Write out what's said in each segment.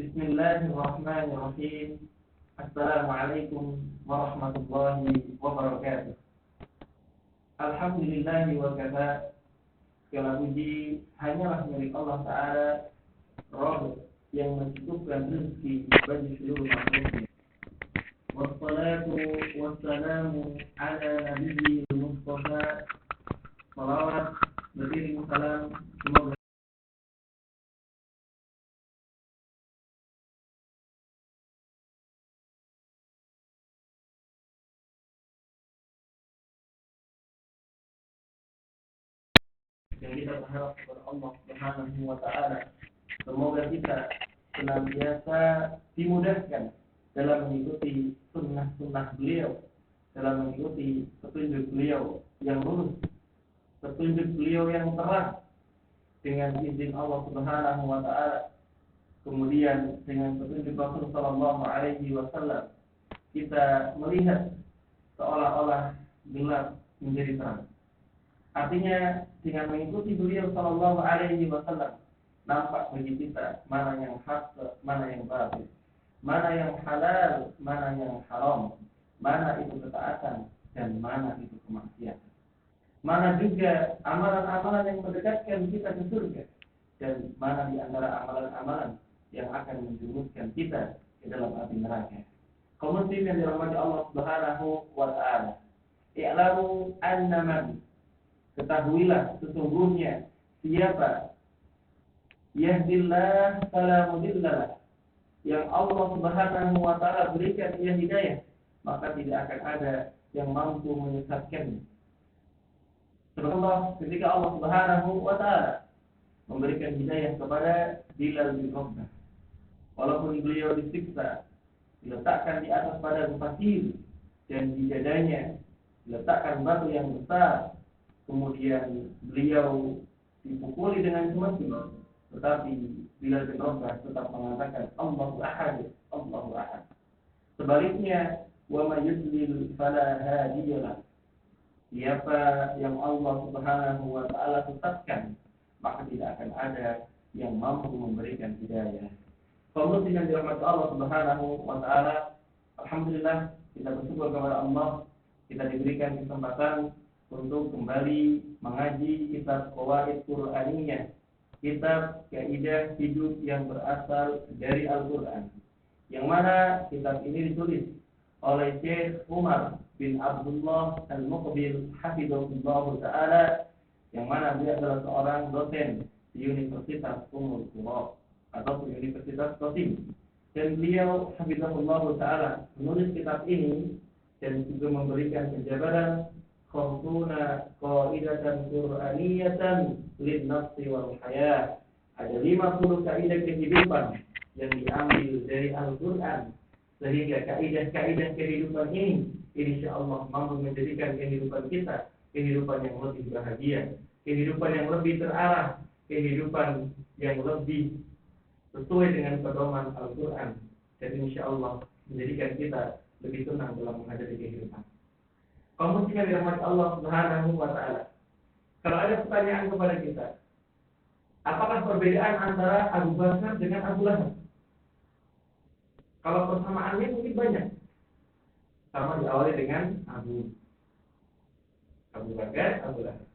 Bismillahirrahmanirrahim. Assalamualaikum warahmatullahi wabarakatuh. Alhamdulillahi wa kafa. Segala puji hanyalah milik Allah Ta'ala, Rabb yang mencukupkan rezeki bagi seluruh makhluknya. Wassalatu wassalamu ala nabiyyi Mustafa. Salawat beriring salam semoga yang kita berharap kepada Allah Subhanahu wa Ta'ala. Semoga kita senantiasa dimudahkan dalam mengikuti sunnah-sunnah beliau, dalam mengikuti petunjuk beliau yang lurus, petunjuk beliau yang terang dengan izin Allah Subhanahu wa Ta'ala. Kemudian dengan petunjuk Rasul sallallahu alaihi wasallam kita melihat seolah-olah gelap menjadi terang. Artinya dengan mengikuti beliau sallallahu alaihi wasallam nampak bagi kita mana yang hak, mana yang batil, mana yang halal, mana yang haram, mana itu ketaatan dan mana itu kemaksiatan. Mana juga amalan-amalan yang mendekatkan kita ke surga dan mana di antara amalan-amalan yang akan menjerumuskan kita ke dalam api neraka. Kaum muslim yang dirahmati Allah Subhanahu wa Ta'ala, i'lamu annaman, ketahuilah sesungguhnya siapa yahdillah fala mudhillalah, yang Allah Subhanahu wa Ta'ala berikan ia hidayah, maka tidak akan ada yang mampu menyesatkannya. Contoh ketika Allah Subhanahu wa Ta'ala memberikan hidayah kepada Bilal bin Rabah, walaupun beliau disiksa, diletakkan di atas padang pasir dan di dadanya diletakkan batu yang besar, kemudian beliau dipukuli dengan cemeti, tetapi Bilal bin Rabah tetap mengatakan Allahu Ahad, Allahu Ahad. Sebaliknya, wa may yudlil fala hadiyalah, siapa yang Allah Subhanahu wa Ta'ala sesatkan, maka tidak akan ada yang mampu memberikan hidayah. Kaum muslimin yang dirahmati Allah Subhanahu wa Ta'ala, alhamdulillah kita bersyukur kepada Allah, kita diberikan kesempatan untuk kembali mengaji kitab Qawaid Qur'aniyah, kitab kaidah hidup yang berasal dari Al-Qur'an, yang mana kitab ini ditulis oleh Syekh Umar bin Abdullah Al-Muqbil hafizahullah ta'ala, yang mana dia adalah seorang dosen di Universitas Ummul Qura atau Universitas Qasim, dan beliau hafizahullah ta'ala menulis kitab ini dan juga memberikan penjabaran khamsuna qaidatan qur'aniyatan lin-nafsi wal hayat. Ada 50 kaidah kehidupan yang diambil dari Al-Qur'an, sehingga kaidah-kaidah kehidupan ini insyaallah mampu menjadikan kehidupan kita kehidupan yang lebih bahagia, kehidupan yang lebih terarah, kehidupan yang lebih sesuai dengan pedoman Al-Qur'an, dan insyaallah menjadikan kita lebih tenang dalam menghadapi kehidupan. Kaum muslimin yang dirahmati Allah Subhanahu wa Ta'ala, kalau ada pertanyaan kepada kita, apakah perbedaan antara Abu Bakar dengan Abu Lahab? Kalau persamaannya mungkin banyak. Sama diawali dengan Abu Bakar, Abu Lahab.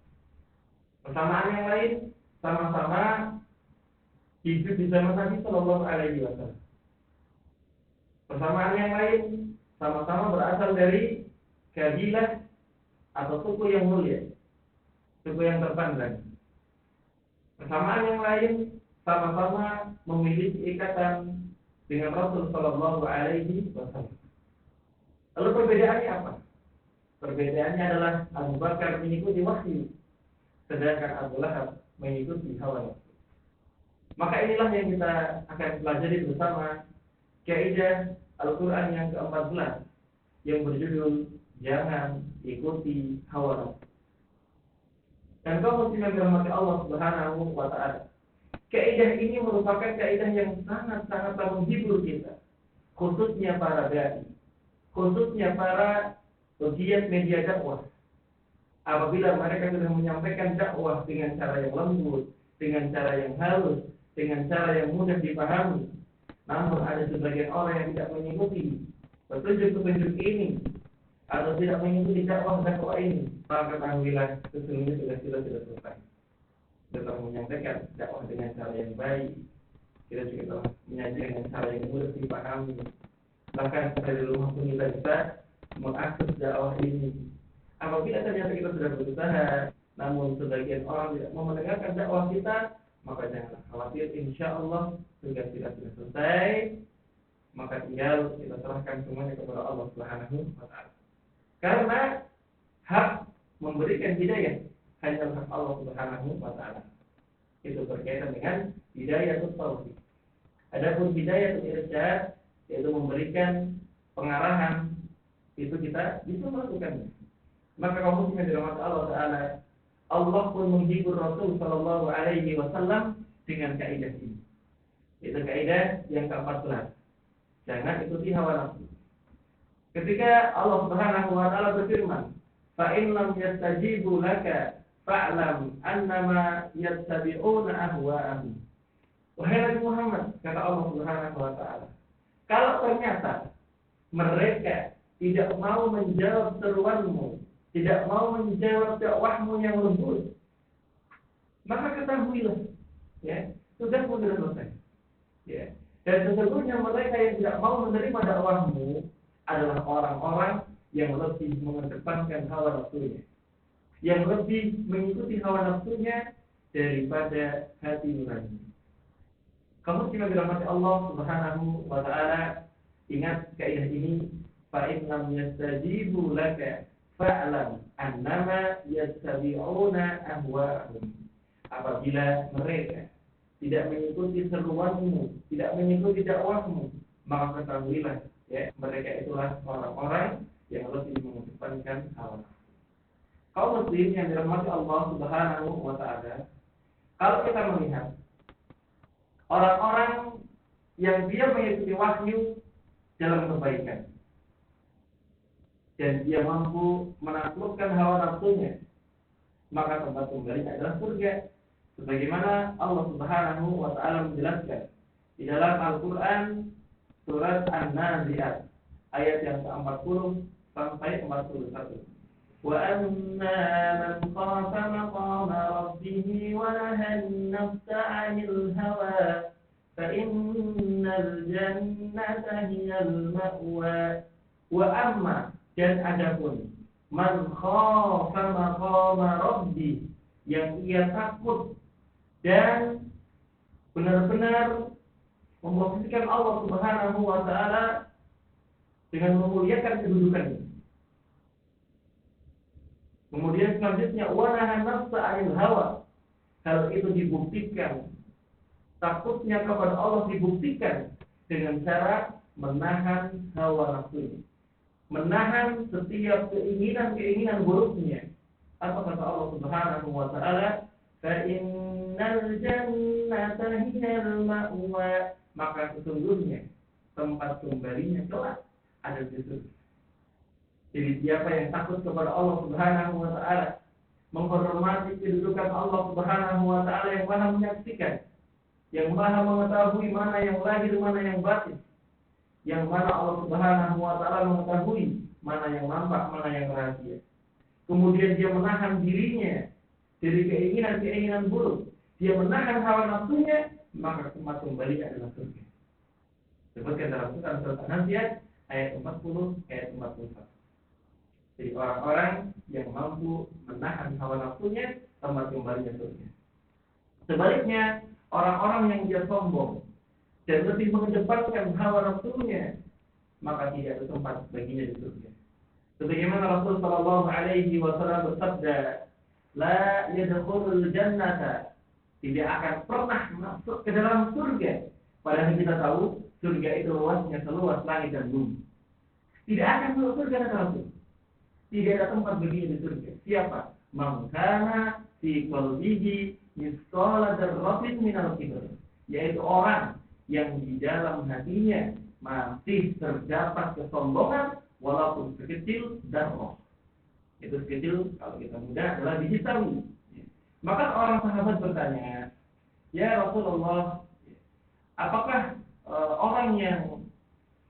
Persamaan yang lain, sama-sama hidup di zaman Nabi Sallallahu Alaihi Wasallam. Persamaan yang lain, sama-sama berasal dari kabilah atau suku yang mulia, suku yang terpandang. Persamaan yang lain, sama-sama memiliki ikatan dengan Rasul Sallallahu Alaihi Wasallam. Lalu perbedaannya apa? Perbedaannya adalah Abu Bakar mengikuti wahyu, sedangkan Abu Lahab mengikuti hawa nafsu. Maka inilah yang kita akan pelajari bersama kaidah Al-Quran yang ke-14 yang berjudul jangan ikuti hawa nafsu. Dan kaum muslimin yang dirahmati Allah Subhanahu wa Ta'ala, kaidah ini merupakan kaidah yang sangat-sangat menghibur kita, khususnya para dai, khususnya para pegiat media dakwah. Apabila mereka sudah menyampaikan dakwah dengan cara yang lembut, dengan cara yang halus, dengan cara yang mudah dipahami, namun ada sebagian orang yang tidak mengikuti petunjuk-petunjuk ini atau tidak mengikuti dakwah ini, maka ketahuilah sesungguhnya sudah selesai. Kita telah menyampaikan dakwah dengan cara yang baik, kita juga telah menyajikan dengan cara yang mudah dipahami. Bahkan dari rumah pun kita mengakses dakwah ini. Apabila ternyata kita sudah berusaha, namun sebagian orang tidak mau mendengarkan dakwah kita, maka janganlah khawatir, insya Allah tugas kita sudah selesai. Maka tinggal kita serahkan semuanya kepada Allah Subhanahu wa Ta'ala. Karena hak memberikan hidayah hanya hak Allah Subhanahu wa Ta'ala. Itu berkaitan dengan hidayah taufik. Adapun hidayah irsyad, yaitu memberikan pengarahan, itu kita bisa melakukannya. Maka kaum muslimin dirahmati Allah Ta'ala, Allah pun menghibur Rasul Sallallahu Alaihi Wasallam dengan kaidah ini. Itu kaidah yang ke-14. Jangan ikuti hawa nafsu. Ketika Allah Subhanahu wa Ta'ala berfirman, "Fa in lam yastajibu laka fa'lam annama yattabi'una ahwa'ahum." Wahai Nabi Muhammad, kata Allah Subhanahu wa Ta'ala, kalau ternyata mereka tidak mau menjawab seruanmu, tidak mau menjawab dakwahmu yang lembut, maka ketahuilah, ya, sudah selesai. Ya. Dan sesungguhnya mereka yang tidak mau menerima dakwahmu adalah orang-orang yang lebih mengedepankan hawa nafsunya, yang lebih mengikuti hawa nafsunya daripada hati nurani. Kamu cuma dirahmati Allah Subhanahu wa Ta'ala, ingat kaidah ini, fa in lam yastajibu laka fa'lam annama yattabi'una ahwa'ahum. Apabila mereka tidak mengikuti seruanmu, tidak mengikuti dakwahmu, maka ketahuilah, ya, mereka itulah orang-orang yang lebih mengedepankan hawa nafsu. Kaum muslim yang dirahmati Allah Subhanahu wa Ta'ala, kalau kita melihat orang-orang yang dia mengikuti wahyu dalam kebaikan dan dia mampu menaklukkan hawa nafsunya, maka tempat kembali adalah surga. Sebagaimana Allah Subhanahu wa Ta'ala menjelaskan di dalam Al-Qur'an surat An-Nazi'at ayat yang ke-40 sampai 41. Wa amma man khafa maqama rabbih wa nahaa an-nafsa 'anil hawa fa innal jannata hiyal ma'wa. Wa amma, dan adapun, man khafa maqama rabbih, yang ia takut dan benar-benar memposisikan Allah Subhanahu wa Ta'ala dengan memuliakan kedudukannya. Kemudian selanjutnya wa nahaa nafsa 'anil hawa. Hal itu dibuktikan, takutnya kepada Allah dibuktikan dengan cara menahan hawa nafsunya, menahan setiap keinginan buruknya. Apa kata Allah Subhanahu wa Ta'ala? Fa innal jannata hiyal ma'wa. Maka sesungguhnya tempat kembalinya kelak ada di surga. Jadi siapa yang takut kepada Allah Subhanahu wa Ta'ala, menghormati kedudukan Allah Subhanahu wa Ta'ala yang Maha menyaksikan, yang Maha mengetahui mana yang lahir, mana yang batin, yang mana Allah Subhanahu wa Ta'ala mengetahui mana yang nampak, mana yang rahasia. Kemudian dia menahan dirinya dari keinginan-keinginan buruk, dia menahan hawa nafsunya, maka tempat kembali adalah surga. Sebutkan dalam surat An-Nazi'at ayat 40 ayat 41. Jadi orang-orang yang mampu menahan hawa nafsunya, tempat kembalinya surga. Sebaliknya, orang-orang yang dia sombong dan lebih mengedepankan hawa nafsunya, maka tidak ada tempat baginya di surga. Sebagaimana Rasul Sallallahu Alaihi Wasallam bersabda, la yadkhulul jannata, tidak akan pernah masuk ke dalam surga. Padahal kita tahu surga itu luasnya seluas langit dan bumi. Tidak akan masuk surga kata Rasul. Tidak ada tempat baginya di surga. Siapa? Man kana fi qalbihi mithqala dzarratin minal kibr, yaitu orang yang di dalam hatinya masih terdapat kesombongan walaupun sekecil darah. Itu sekecil, kalau kita mudah adalah biji sawi. Maka orang sahabat bertanya, ya Rasulullah, apakah orang yang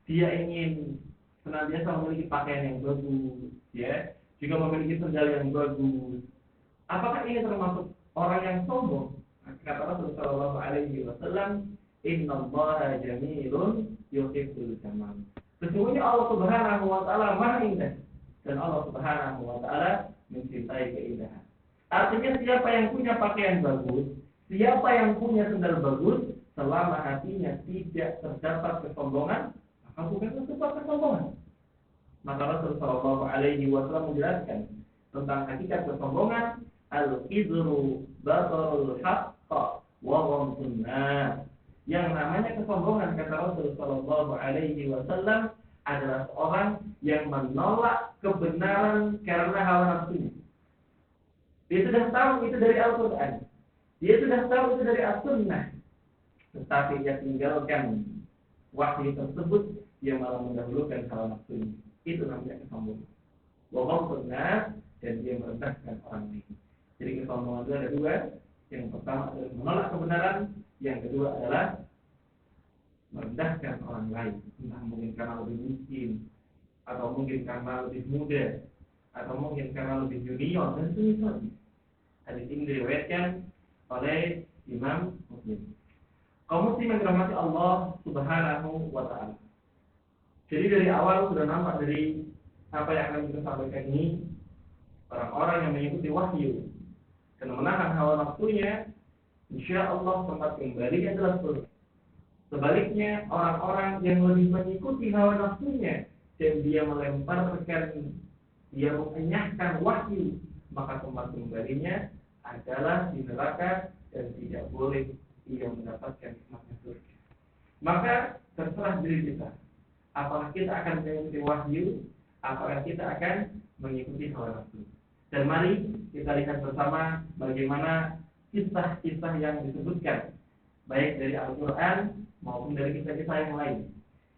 dia ingin senantiasa memiliki pakaian yang bagus, ya, juga memiliki sendal yang bagus, apakah ini termasuk orang yang sombong? Kata Rasulullah Shallallahu Alaihi Wasallam, Innallaha jamilun yuhibbul jamal. Sesungguhnya Allah Subhanahu Wa Taala Maha Indah dan Allah Subhanahu Wa Taala mencintai keindahan. Artinya siapa yang punya pakaian bagus, siapa yang punya sendal bagus, selama hatinya tidak terdapat kesombongan, maka bukan sebuah kesombongan. Maka Rasulullah Shallallahu Alaihi Wasallam menjelaskan tentang hakikat kesombongan, al-izru batarul haqqa wa ghamdun nas. Yang namanya kesombongan, kata Rasulullah Shallallahu Alaihi Wasallam, adalah seorang yang menolak kebenaran karena hawa nafsunya. Dia sudah tahu itu dari Al-Quran, dia sudah tahu itu dari As-Sunnah, tetapi dia tinggalkan wahyu tersebut, dia malah mendahulukan hawa nafsunya. Itu namanya kesombongan. Wa ghamdun nas, dan dia merendahkan orang lain. Jadi kesombongan itu ada dua. Yang pertama adalah menolak kebenaran, yang kedua adalah merendahkan orang lain. Entah mungkin karena lebih miskin, atau mungkin karena lebih muda, atau mungkin karena lebih junior, dan sebagainya. Hadis ini diriwayatkan oleh Imam Muslim. Kaum muslim yang dirahmati Allah Subhanahu wa Ta'ala. Jadi dari awal sudah nampak dari apa yang akan kita sampaikan ini, orang-orang yang mengikuti wahyu dan menahan hawa nafsunya, insya Allah tempat kembali adalah surga. Sebaliknya, orang-orang yang lebih mengikuti hawa nafsunya dan dia melemparkan, dia mengenyahkan wahyu, maka tempat kembalinya adalah di neraka dan tidak boleh ia mendapatkan nikmatnya surga. Maka terserah diri kita, apakah kita akan mengikuti wahyu, apakah kita akan mengikuti hawa nafsu. Dan mari kita lihat bersama bagaimana kisah-kisah yang disebutkan, baik dari Al-Quran maupun dari kisah-kisah yang lain.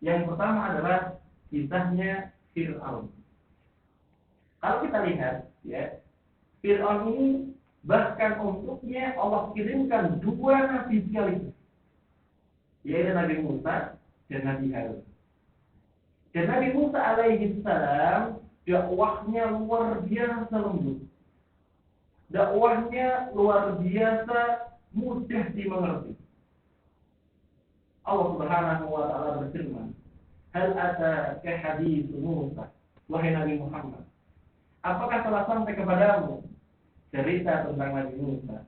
Yang pertama adalah kisahnya Fir'aun. Kalau kita lihat, ya, Fir'aun ini bahkan untuknya Allah kirimkan dua nabi sekaligus, yaitu Nabi Musa dan Nabi Harun. Dan Nabi Musa alaihi salam dakwahnya luar biasa lembut, dakwahnya luar biasa mudah dimengerti. Allah Subhanahu wa Ta'ala berfirman, hal ataka hadits Musa, wahai Nabi Muhammad, apakah telah sampai kepadamu cerita tentang Nabi Musa?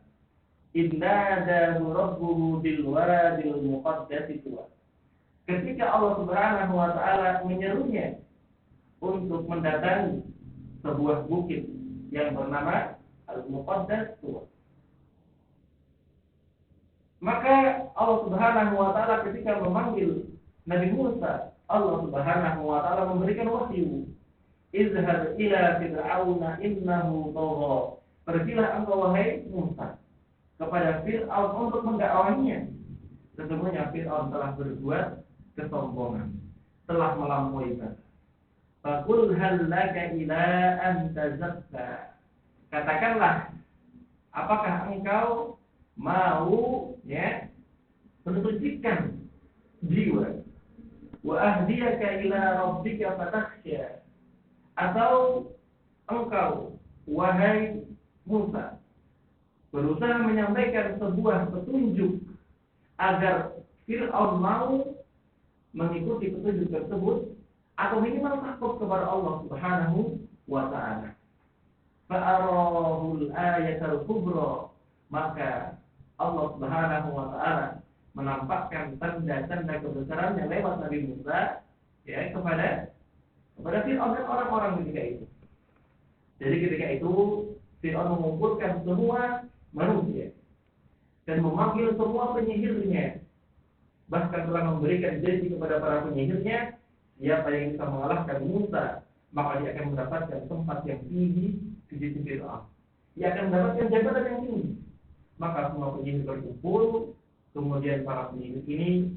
Inna dahu rabbuhu bil wadil muqaddasi tuwa. Ketika Allah Subhanahu wa Ta'ala menyerunya untuk mendatangi sebuah bukit yang bernama Al-Muqaddas Tuwa. Maka Allah Subhanahu wa Ta'ala ketika memanggil Nabi Musa, Allah Subhanahu wa Ta'ala memberikan wahyu, izhab ila fir'auna innahu tagha. Pergilah engkau wahai Musa kepada Fir'aun untuk mendakwahinya. Sesungguhnya Fir'aun telah berbuat kesombongan, telah melampaui batas. Faqul hal laka ila an tazakka. Katakanlah, apakah engkau mau, ya, mensucikan jiwa, wa ahdiyaka ila rabbika fatakhsha, atau engkau wahai Musa berusaha menyampaikan sebuah petunjuk agar Fir'aun mau mengikuti petunjuk tersebut, atau minimal takut kepada Allah Subhanahu wa Ta'ala. Fa'arahul ayatul kubra, maka Allah Subhanahu wa Ta'ala menampakkan tanda-tanda kebesarannya lewat Nabi Musa, ya, kepada Fir'aun dan orang-orang ketika itu. Jadi ketika itu Fir'aun mengumpulkan semua manusia dan memanggil semua penyihirnya, bahkan telah memberikan janji kepada para penyihirnya, siapa yang bisa mengalahkan Musa, maka dia akan mendapatkan tempat yang tinggi di sisi Fir'aun. Dia akan mendapatkan jabatan yang tinggi. Maka semua penyihir berkumpul, kemudian para penyihir ini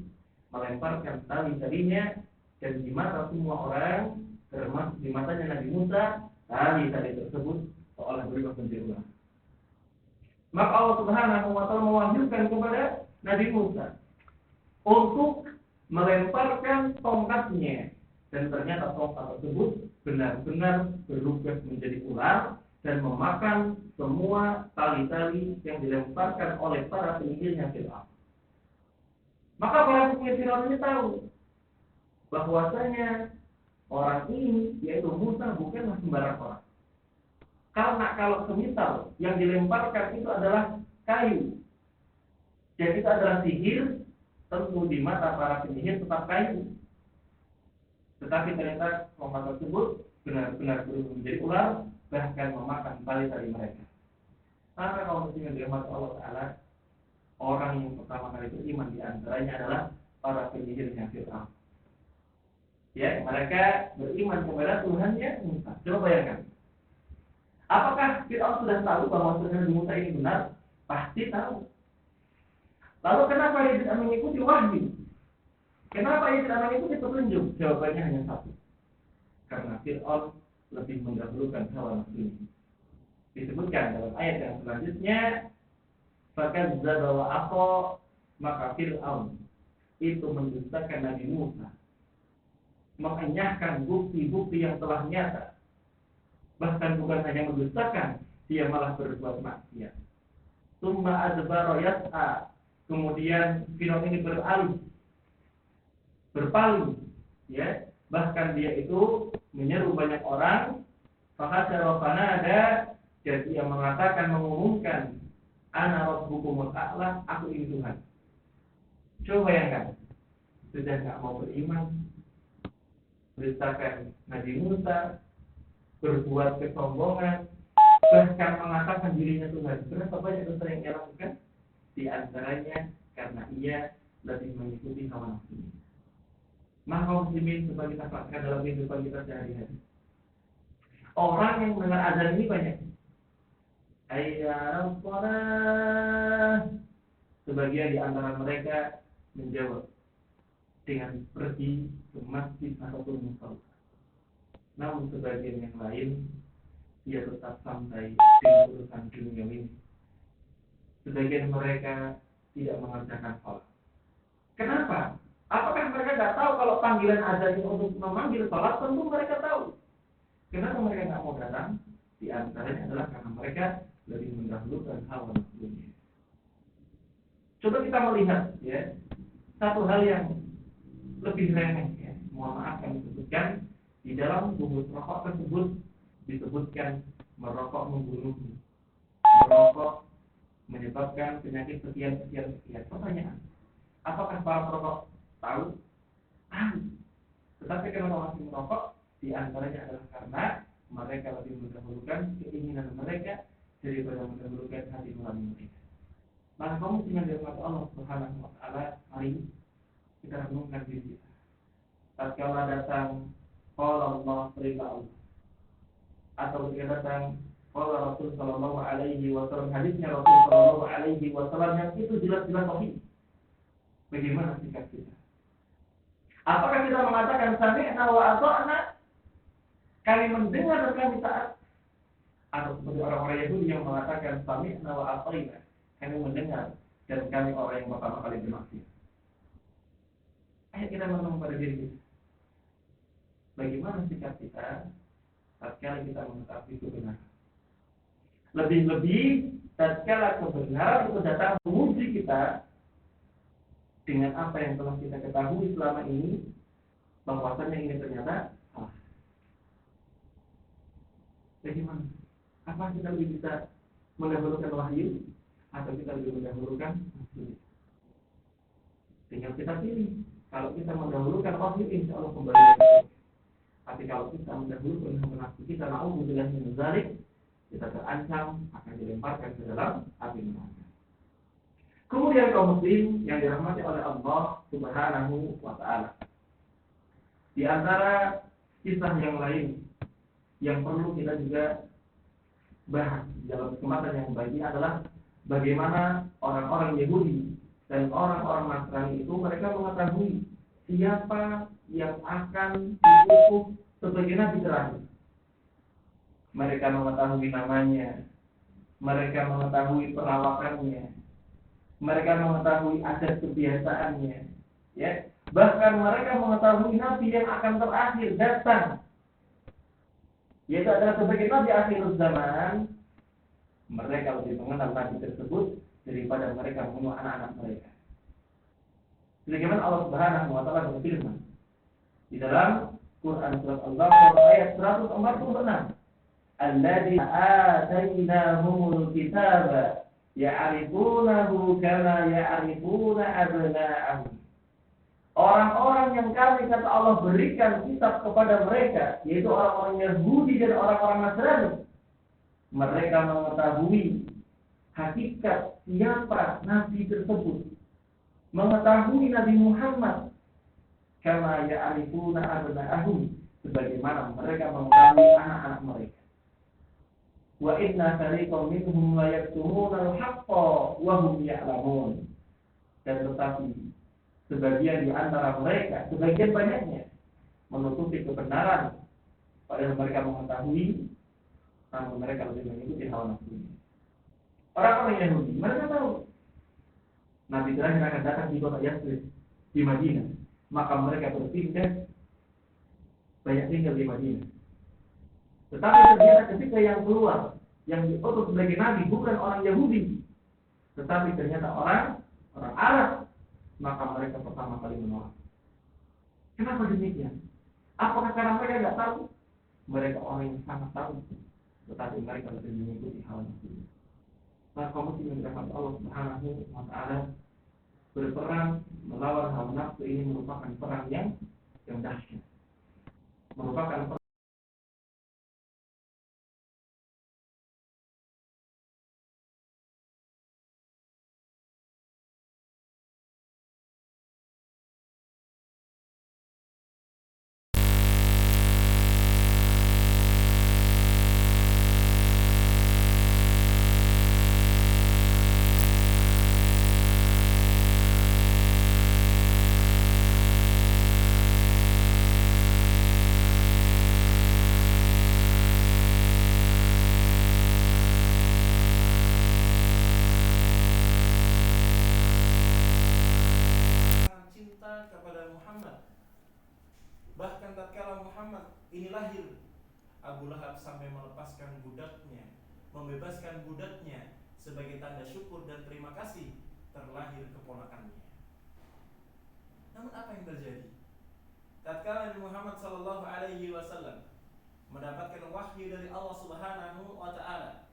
melemparkan tali-talinya, dan di mata semua orang, termasuk di matanya Nabi Musa, tali-tali tersebut seolah berubah menjadi ular. Maka Allah Subhanahu wa Ta'ala mewahyukan kepada Nabi Musa untuk melemparkan tongkatnya, dan ternyata tongkat tersebut benar-benar berubah menjadi ular dan memakan semua tali-tali yang dilemparkan oleh para penyihirnya Fir'aun. Maka para penyihir Fir'aun ini tahu bahwasanya orang ini, yaitu Musa, bukanlah sembarang orang. Karena kalau semisal yang dilemparkan itu adalah kayu, dan itu adalah sihir, tentu di mata para penyihir tetap kayu. Tetapi ternyata tongkat tersebut benar-benar berubah menjadi ular, bahkan memakan tali-tali mereka. Karena kalau muslimin dirahmati Allah Ta'ala, orang yang pertama kali beriman di antaranya adalah para penyihirnya Fir'aun. Ya, mereka beriman kepada Tuhannya Musa. Coba bayangkan. Apakah Fir'aun sudah tahu bahwa Tuhan Musa ini benar? Pasti tahu. Lalu kenapa dia tidak mengikuti wahyu? Kenapa dia tidak mengikuti petunjuk? Jawabannya hanya satu. Karena Fir'aun lebih mendahulukan hawa nafsunya. Disebutkan dalam ayat yang selanjutnya, fakadzdzaba wa asa, maka Fir'aun itu mendustakan Nabi Musa, mengenyahkan bukti-bukti yang telah nyata. Bahkan bukan hanya mendustakan, dia malah berbuat maksiat. Tsumma adbara yas'a, kemudian Fir'aun ini berpaling, ya. Bahkan dia itu menyeru banyak orang, fahasyara fanada, jadi dia mengatakan, mengumumkan, ana rabbukumul a'la, aku ini Tuhan. Coba bayangkan, sudah enggak mau beriman, mendustakan Nabi Musa, berbuat kesombongan, bahkan mengatakan dirinya Tuhan. Berapa banyak dosa yang ia lakukan? Di antaranya karena ia lebih mengikuti hawa nafsunya. Maka muslimin, coba kita praktekkan dalam kehidupan kita sehari-hari. Orang yang mendengar azan ini banyak. Hayya 'alas shalah. Sebagian di antara mereka menjawab dengan pergi ke masjid ataupun musala. Namun sebagian yang lain dia tetap santai dengan urusan dunia ini. Sebagian mereka tidak mengerjakan sholat. Kenapa? Apakah mereka tidak tahu kalau panggilan azan untuk memanggil sholat? Tentu mereka tahu. Kenapa mereka tidak mau datang? Di antaranya adalah karena mereka lebih mendahulukan hawa nafsunya. Coba kita melihat, ya, satu hal yang lebih remeh, ya. Mohon maaf yang disebutkan di dalam bungkus rokok tersebut disebutkan merokok membunuhmu, merokok menyebabkan penyakit sekian. Pertanyaan, apakah para perokok tahu? Tahu. Tetapi kenapa masih merokok? Di antaranya adalah karena mereka lebih mendahulukan keinginan mereka daripada mendahulukan hati nurani mereka. Maka kaum muslimin dirahmati Allah Subhanahu wa Ta'ala, mari kita renungkan diri kita. Tatkala datang qala Allah, perintah Allah, atau ketika datang qala Rasul sallallahu alaihi wasallam, hadisnya Rasul sallallahu alaihi wasallam yang itu jelas-jelas sahih. Bagaimana sikap kita? Apakah kita mengatakan sami'na wa ata'na, kami mendengar dan kami taat? Atau seperti orang-orang Yahudi yang mengatakan sami'na wa ata'na, kami mendengar dan kami orang yang pertama kali bermaksiat. Ayo kita ngomong pada diri kita. Bagaimana sikap kita tatkala kita mengetahui kebenaran? Lebih-lebih tatkala kebenaran itu datang menguji kita dengan apa yang telah kita ketahui selama ini, bahwasanya ini ternyata salah. Bagaimana? Apa kita lebih bisa mendahulukan wahyu atau kita lebih mendahulukan nafsu? Tinggal kita pilih. Kalau kita mendahulukan wahyu, insya Allah kembali ke surga. Tapi kalau kita mendahulukan nafsu kita, na'udzubillah min dzalik, kita terancam akan dilemparkan ke dalam api neraka. Kemudian kaum muslim yang dirahmati oleh Allah Subhanahu wa Ta'ala, di antara kisah yang lain yang perlu kita juga bahas dalam kesempatan yang baik ini adalah bagaimana orang-orang Yahudi dan orang-orang Nasrani itu mereka mengetahui siapa yang akan diutus sebagai nabi terakhir. Mereka mengetahui namanya, mereka mengetahui perawakannya, mereka mengetahui adat kebiasaannya, ya. Bahkan mereka mengetahui nabi yang akan terakhir datang, yaitu adalah sebagai nabi akhir zaman. Mereka lebih mengenal nabi tersebut daripada mereka membunuh anak-anak mereka. Sebagaimana Allah Subhanahu wa taala berfirman di dalam Quran surat Al-Baqarah ayat 146, "Alladzina atainahumul kitaba ya'rifunahu kama ya'rifuna abna'ahum." Orang-orang yang kami, kata Allah, berikan kitab kepada mereka, yaitu orang-orang Yahudi dan orang-orang Nasrani, mereka mengetahui hakikat siapa nabi tersebut, mengetahui Nabi Muhammad kama ya'rifuna abna'ahum, sebagaimana mereka mengetahui anak-anak mereka. Wa inna fariqam minhum la yaktumuna al-haqqa wa hum ya'lamun. Dan tetapi sebagian di antara mereka, sebagian banyaknya, menutupi kebenaran, padahal mereka mengetahui, namun mereka lebih mengikuti hawa nafsunya. Orang-orang Yahudi, mereka tahu Nabi terakhir akan datang di kota Yathrib, di Madinah. Maka mereka berpindah banyak tinggal di Madinah. Tetapi ternyata ketika yang keluar, yang diutus sebagai nabi bukan orang Yahudi, tetapi ternyata orang Arab, maka mereka pertama kali menolak. Kenapa demikian? Apakah karena mereka tidak tahu? Mereka orang yang sangat tahu, tetapi mereka lebih mengikuti hawa nafsu. Maka kaum muslimin dirahmati Allah Subhanahu wa taala, berperang melawan hawa nafsu ini merupakan perang yang dahsyat. Merupakan perang kepada Muhammad. Bahkan tatkala Muhammad ini lahir, Abu Lahab sampai melepaskan budaknya, membebaskan budaknya sebagai tanda syukur dan terima kasih terlahir keponakannya. Namun apa yang terjadi? Tatkala Nabi Muhammad sallallahu alaihi wasallam mendapatkan wahyu dari Allah Subhanahu wa taala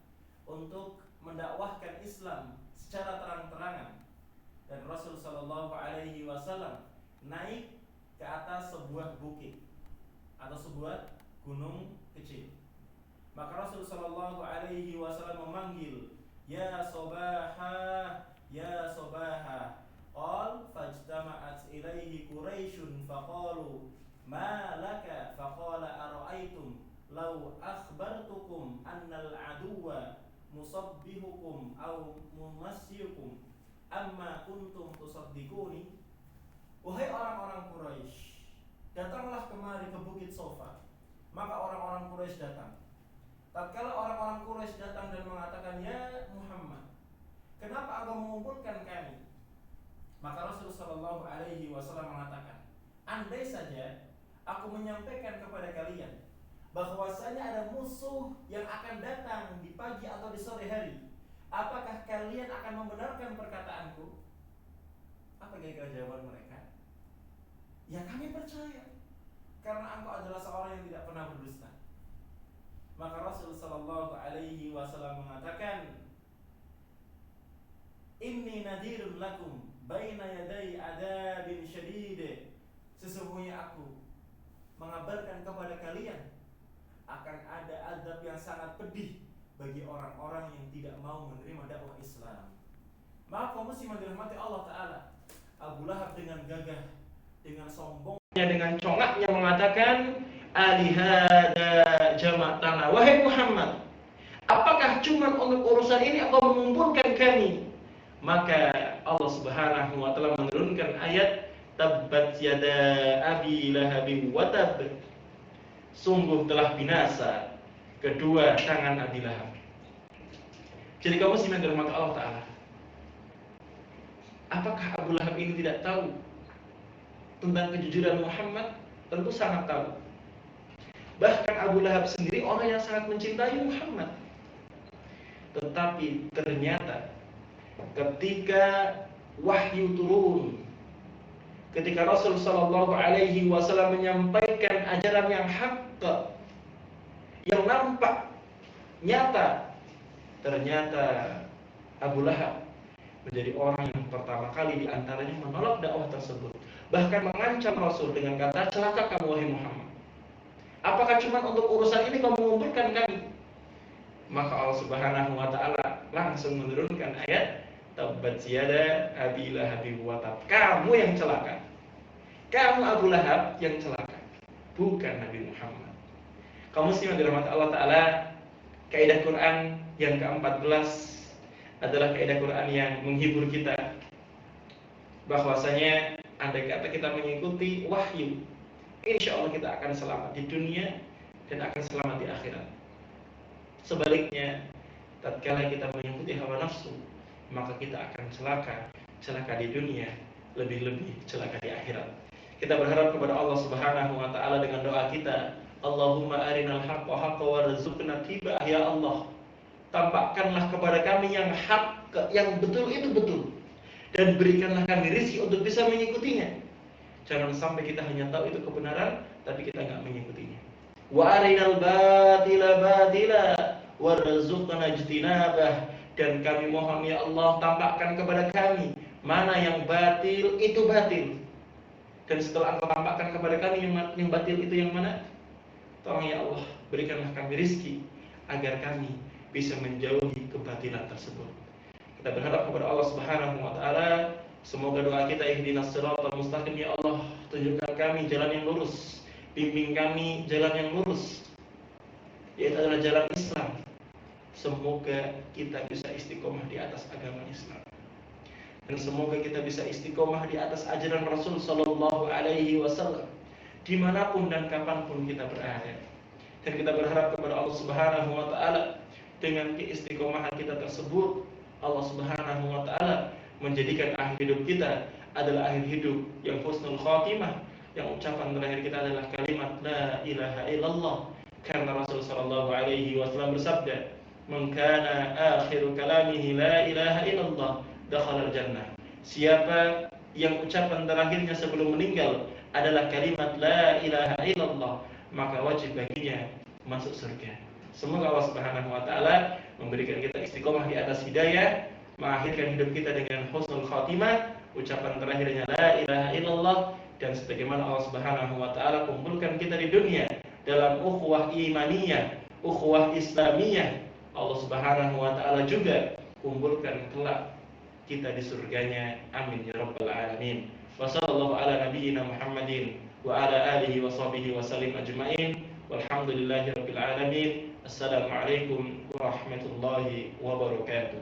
untuk mendakwahkan Islam secara terang-terangan, dan Rasul sallallahu alaihi wasallam naik ke atas sebuah bukit atau sebuah gunung kecil, maka Rasul sallallahu alaihi wasallam memanggil, "Ya Sobahah, ya Sobahah." Qal fajtama'at ilaihi Quraisyun faqalu ma laka, faqala ara'aytum law akhbartukum annal aduwa musabbihukum aw mumassyikum amma kuntum tusaddiquni. Wahai orang-orang Quraisy, datanglah kemari ke Bukit Sofa. Maka orang-orang Quraisy datang. Tatkala orang-orang Quraisy datang dan mengatakan, "Ya Muhammad, kenapa engkau mengumpulkan kami?" Maka Rasulullah sallallahu alaihi wasallam mengatakan, "Andai saja aku menyampaikan kepada kalian bahwasanya ada musuh yang akan datang di pagi atau di sore hari, apakah kalian akan membenarkan perkataanku?" Apa kira-kira jawaban mereka? "Ya, kami percaya, karena engkau adalah seorang yang tidak pernah berdusta." Maka Rasulullah sallallahu alaihi wasallam mengatakan, "Inni nadhirun lakum baina yaday adabin syadid." Sesungguhnya aku mengabarkan kepada kalian akan ada azab yang sangat pedih bagi orang-orang yang tidak mau menerima dakwah Islam. Maka kaum muslimin dirahmati Allah taala, Abu Lahab dengan gagah, dengan sombongnya, dengan congaknya mengatakan, "Alihada jama'tana." Wahai Muhammad, apakah cuma untuk urusan ini engkau mengumpulkan kami? Maka Allah Subhanahu wa taala menurunkan ayat, "Tabbat yada abi lahabin wa tab." Sungguh telah binasa kedua tangan Abi Lahab. Jadi kaum muslimin dirahmati Allah taala, apakah Abu Lahab ini tidak tahu tentang kejujuran Muhammad? Tentu sangat tahu. Bahkan Abu Lahab sendiri orang yang sangat mencintai Muhammad. Tetapi ternyata ketika wahyu turun, ketika Rasul Shallallahu Alaihi Wasallam menyampaikan ajaran yang hak, yang nampak nyata, ternyata Abu Lahab menjadi orang yang pertama kali diantaranya menolak dakwah tersebut, bahkan mengancam Rasul dengan kata, celaka kamu wahai Muhammad. Apakah cuma untuk urusan ini kamu mengumpulkan kami? Maka Allah Subhanahu wa taala langsung menurunkan ayat tabbat yada abi lahabin wa tab. Kamu yang celaka. Kamu Abu Lahab yang celaka, bukan Nabi Muhammad. Kaum muslimin dirahmati Allah taala, kaidah Quran yang ke-14 adalah kaidah Quran yang menghibur kita bahwasanya andai kata kita mengikuti wahyu, insya Allah kita akan selamat di dunia dan akan selamat di akhirat. Sebaliknya, tatkala kita mengikuti hawa nafsu, maka kita akan celaka di dunia, lebih-lebih celaka di akhirat. Kita berharap kepada Allah Subhanahu wa taala dengan doa kita, Allahumma arinal haqqa haqqa warzuqna tiba'ah ya Allah. Tampakkanlah kepada kami yang hak, yang betul itu betul, dan berikanlah kami rezeki untuk bisa mengikutinya. Jangan sampai kita hanya tahu itu kebenaran, tapi kita nggak mengikutinya. Wa arinal batila batila warzuqna ijtinabah, dan kami mohon ya Allah, tampakkan kepada kami mana yang batil itu batil, dan setelah Engkau tampakkan kepada kami yang batil itu yang mana, tolong ya Allah berikanlah kami rezeki agar kami bisa menjauhi kebatilan tersebut. Kita berharap kepada Allah Subhanahu wa taala, semoga doa kita ihdinas siratal mustaqim ya Allah, tunjukkan kami jalan yang lurus, bimbing kami jalan yang lurus, yaitu adalah jalan Islam. Semoga kita bisa istiqomah di atas agama Islam, dan semoga kita bisa istiqomah di atas ajaran Rasul Sallallahu Alaihi Wasallam dimanapun dan kapanpun kita berada. Dan kita berharap kepada Allah Subhanahu Wa Taala, dengan keistiqomahan kita tersebut, Allah Subhanahu Wa Taala menjadikan akhir hidup kita adalah akhir hidup yang husnul khatimah, yang ucapan terakhir kita adalah kalimat la ilaha illallah, karena Rasul Sallallahu Alaihi Wasallam bersabda, man kana akhiru kalamihi la ilaha illallah dakhala al-jannah. Siapa yang ucapan terakhirnya sebelum meninggal adalah kalimat la ilaha illallah, maka wajib baginya masuk surga. Semoga Allah Subhanahu wa taala memberikan kita istiqomah di atas hidayah, mengakhirkan hidup kita dengan husnul khatimah, ucapan terakhirnya la ilaha illallah, dan sebagaimana Allah Subhanahu wa taala kumpulkan kita di dunia dalam ukhuwah imaniyah, ukhuwah islamiyah, Allah Subhanahu wa taala juga kumpulkan kelak kita di surganya. Amin ya rabbal alamin. Wa sallallahu ala nabiyyina Muhammadin wa ala alihi wa sahbihi wa sallim ajma'in. Walhamdulillahi rabbil alamin. Assalamualaikum warahmatullahi wabarakatuh.